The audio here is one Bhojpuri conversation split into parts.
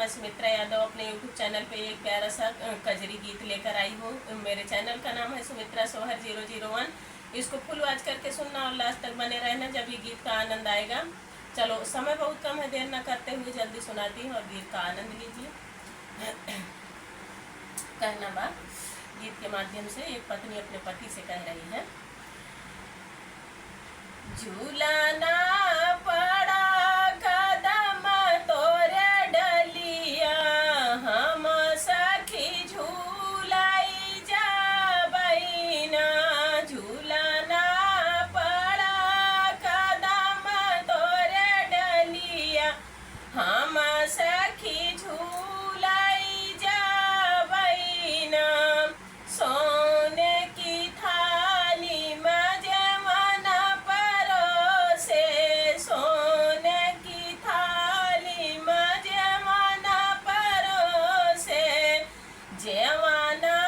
सुमित्रा यादव अपने यूट्यूब चैनल पे एक प्यारा सा कजरी गीत लेकर आई हूँ। मेरे चैनल का नाम है सुमित्रा सोहर 001। इसको फुल वॉच करके सुनना और लास्ट तक बने रहना, जब ये गीत का आनंद आएगा। चलो, समय बहुत कम है, देर न करते हुए जल्दी सुनाती हूँ और गीत का आनंद लीजिए। कहना बा, गीत के माध्यम से एक पत्नी अपने पति से कह रही है। झूलाना पड़ा कदम तोरे डलिया, हम सखी झूलाई जाबैना। झूलाना पड़ा कदम तोरे डलिया, हम सखी झूलाई जाबैना। सोने की थाली में जवन परोसे, सोने की थाली में जवन परोसे, जवाना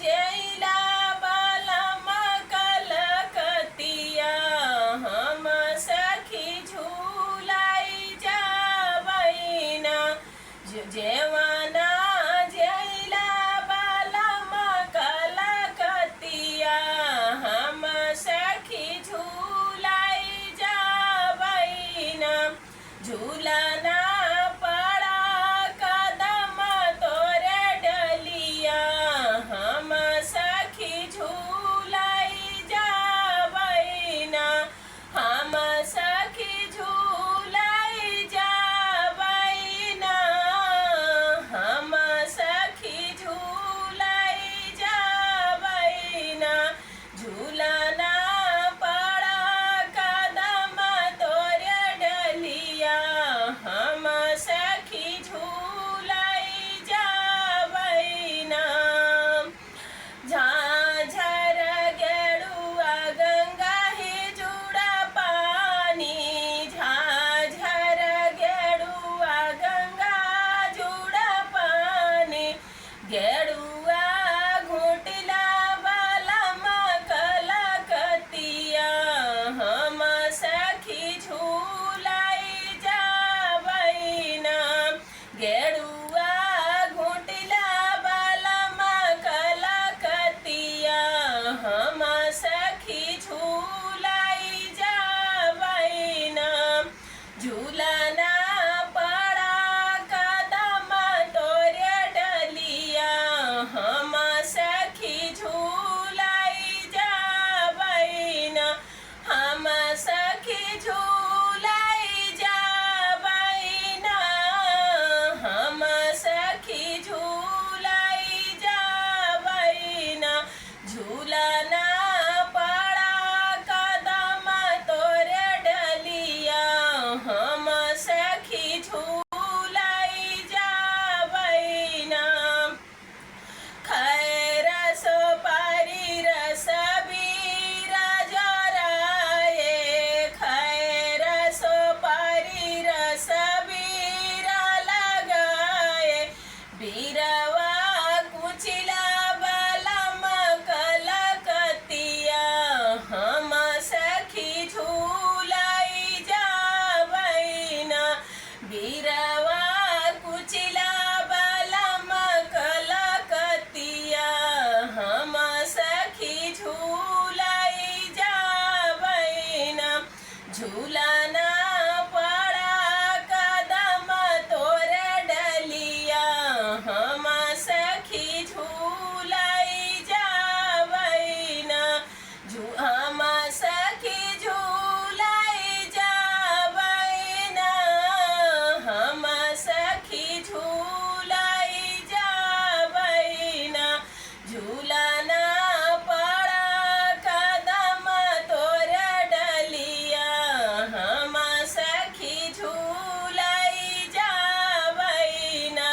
जैला बालम कलकतिया, हम सखी झूलाई जाबैना। जवाना जैला बालम कलकतिया, हम सखी झूलाई जाबैना। झूलना पड़ा कदम तोरे डलिया, हम सखी झूलाई जाबैना। हम सखी झूलाई जाबैना, हम सखी झूलाई जाबैना। झूलना पड़ा कदम तोरे डलिया, हम सखी झूलाई जाबैना। झाझर गेरुआ गंगा ही जुड़ा पानी, झाझर गेरुआ गंगा जुड़ा पानी। गेरुआ घुटला बालम कलकतिया, हम सखी झूलाई जाबैना। गेरुआ घुटला बालम कलकतिया, हम सखी झूलाई जाबैना। झूलना पड़ा कदम तोरे डलिया, हम सखी झूलाई जाबैना। हम सखी झूलाई जाबैना, हम सखी झूलाई जाबैना। झूलना पड़ा कदम तोरे डलिया, हम सखी झूलाई जाबैना। खैर सुपारी रस बीरा जराए, खैर सुपारी रस बीरा लगाए। बीरवा कुचिला बालम कलकतिया, हम सखी झूलाई जाबैना। बीरवा कुचिला बालम कलकतिया, हम सखी झूलाई जाबैना। झूलना पड़ा कदम तोरे डलिया, हम सखी झूलाई जाबैना। हम सखी झूलाई जाबैना, हम सखी झूलाई जाबैना। झूलना पड़ा कदम तोरे डलिया, हम सखी झूलाई जाबैना।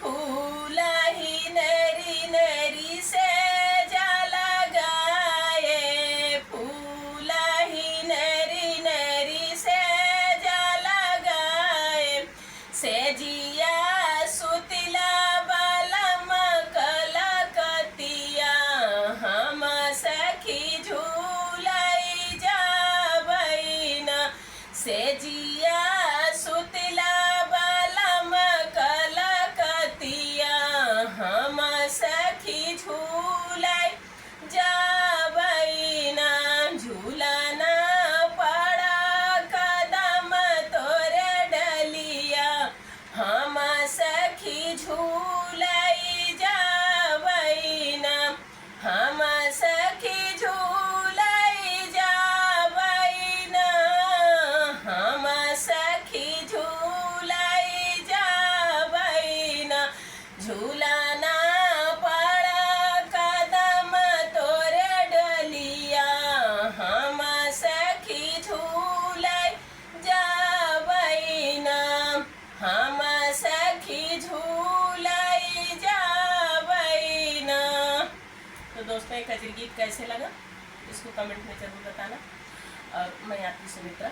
फूल ही नरी नरी से लगाए, फूल ही नरी नरी से लगाए। सेजिया सुतिला बालम कलकतिया, हम सखी झूलाई जाबैना। सेजिया सुतिला बालम कल दोस्तों ये कजरी गीत कैसे लगा इसको कमेंट में ज़रूर बताना। और मैं आपकी सुमित्रा।